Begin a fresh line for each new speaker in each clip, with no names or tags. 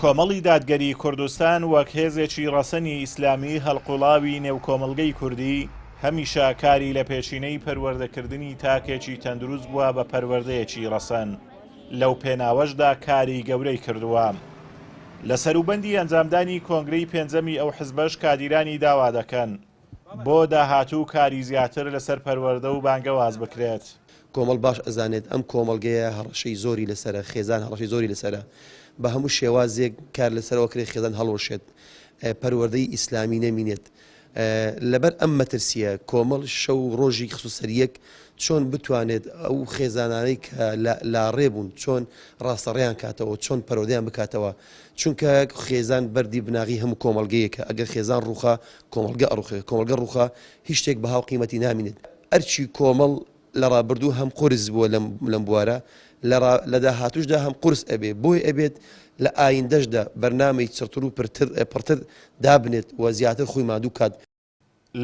کۆمەڵی دادگەری کوردستان وەک هێزێکی ڕەسەنی ئیسلامی هەڵقوڵاوی نێوکۆمەڵگەی کوردی هەمیشە کاری لە پێشینەی پەروەردەکردنی تاکێکی تەندروست بووە بە پەروەردەیەکی ڕەسەن. لەو پێناوەشدا کاری گەورەی کردووە. لە سەروبەندی ئەنجامدانی کۆنگرەی پێنجەمی ئەو حیزبەش کادیرانی داوا دەکەن بۆ داهاتوو کاری زیاتر لەسەر پەروەردە و بانگەواز بکرێت.
کۆمەڵ باش ئەزانێت ئەم کۆمەڵگەیە هەڕەشەی زۆری لەسرە، خێزان هەڕەشەی زۆری لەسرە، بە هەموو شێوازێک کار لەسەرەوە کرێ خێزان هەڵوەشێت، پەروەردەی ئیسلامی نەمینێت. لەبەر ئەم مەترسیە کۆمەڵ شەو ڕۆژی خسوسەریەک چۆن بتوانێت ئەو خێزانانەی کە لاڕێبوون چۆن ڕاستەڕیان کاتەوە، چۆن پەروەردەیان بکاتەوە، چونکە خێزان بەردی بناغی هەموو کۆمەڵگەیەکە. ئەگەر خێزان ڕووخا کۆمەڵگە ئەڕوخێ، کۆمەڵگە ڕووخا هیچ شتێک بە هاو قیمەتی نامینێت. ئەرچی کۆمەڵ لە ڕابردوو هەم قورس بووە لەم بوارە، لە داهاتووشدا هەم قورس ئەبێ، بۆی ئەبێت لە ئایندەشدا بەرنامەی چرتر و پڕتر دابنێت و زیاتر خۆی مادوو کات.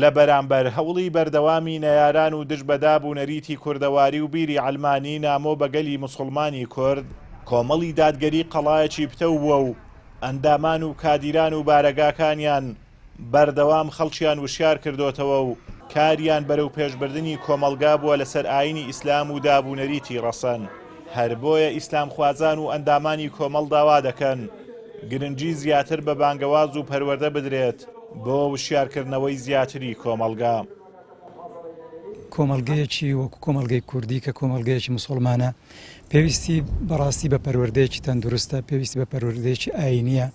لە بەرامبەر هەوڵی بەردەوامی نەیاران و دژ بەدابوو نەریتی کوردەواری و بیری عەلمانی نامۆ بەگەلی موسڵمانی کورد، کۆمەڵی دادگەری قەڵایەکی پتە بووە و ئەندامان و کادیران و بارەگاکانیان بەردەوام خەڵکیان وشیار کردوتەوە و کاریان بەرەو پێشبردننی کۆمەلگا بووە لەسەر ئاینی ئیسلام و دابوونەریتی ڕەسەن. هەر بۆیە ئیسلام خوازان و ئەندامانی کۆمەڵ داوا دەکەن گرنگی زیاتر بە بانگەواز و پەروەردە بدرێت بۆ وشیارکردنەوەی زیاتری کۆمەلگا.
کۆمەلگەیەکی وەکو کۆمەلگەی کوردی کە کۆمەلگەیەکی موسڵمانە پێویستی بەڕاستی بە پەروەردەیەکی تەندروستە، پێویستی بە پەروەردەیەکی ئاینیە،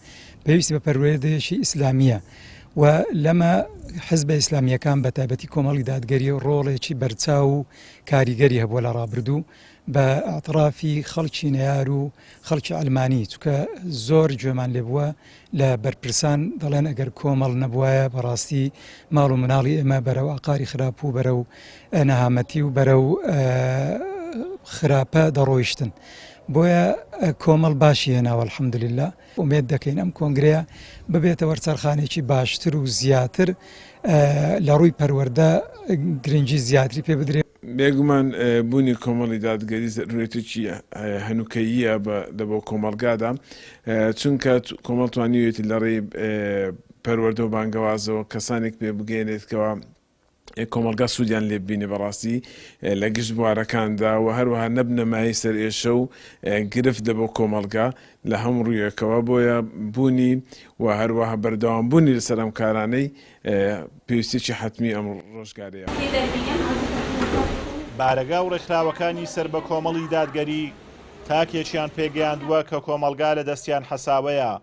پێویستی بە پەروەردەیەکی ئیسلامیە و لەمە حزب ئیسلامیەکان بە تایبەتی کۆمەڵی دادگەری ڕۆڵێکی بەرچاو و کاریگەری هەبووە لە ڕابردوو بە ئەترافی خەڵکی نەیار و خەڵکی ئەلمانی، چونکە زۆر گوێمان لێبووە لە بەرپرسان دەڵێن ئەگەر کۆمەڵ نەبوایە بەڕاستی ماڵ و مناڵی ئێمە بەرەو ئاقاری خراپ و بەرەو نەهامەتی و بەرەو خراپە دەڕۆیشتن. بۆیە کۆمەڵ باشی هێناوە الحەمدولله. ئومێد دەکەین ئەم کۆنگرەیە ببێتە وەرچەرخانێکی باشتر و زیاتر لە ڕووی پەروەردە گرنگی زیاتری پێ بدرێت.
بێگومان بوونی کۆمەڵی دادگەری ضرورەتێکی هەنووکەییە بۆ کۆمەڵگادا، چونکە کۆمەڵ توانیوێتی لە ڕێی پەروەردە و بانگەوازەوە کەسانێک پێ بگەێنێتکەوە کۆمەلگا سوودیان لێ ببینێ بەڕاستی لە گشت بوارەکاندا و هەروەها نەبنەمایی سەر ئێشە و گرفت بۆ کۆمەلگا لە هەموو ڕوویەکەوە. بۆیە بوونی و هەروەها بەردەوام بوونی لەسەر ئەم کارانەی پێویستێکی حتمی ئەم ڕۆژگارەیە.
بارەگا و ڕێکخراوەکانی سەر بە کۆمەڵی دادگەری تاکێکیان پێگەیاندووە کە کۆمەلگا لە دەستیان حەساوەیە.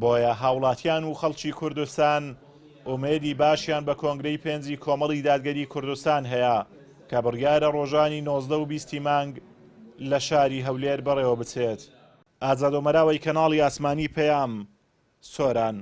بۆیە هاوڵاتیان و خەڵکی کوردستان ئومێدی باشیان بە کۆنگرەی پێنجی کۆمەڵی دادگەری کوردستان هەیە کە بڕیارە ڕۆژانی 19 و 20 مانگ لە شاری هەولێر بەڕێوە بچێت. ئازاد ئۆمەراوەی کەناڵی ئاسمانی پەیام، سۆران.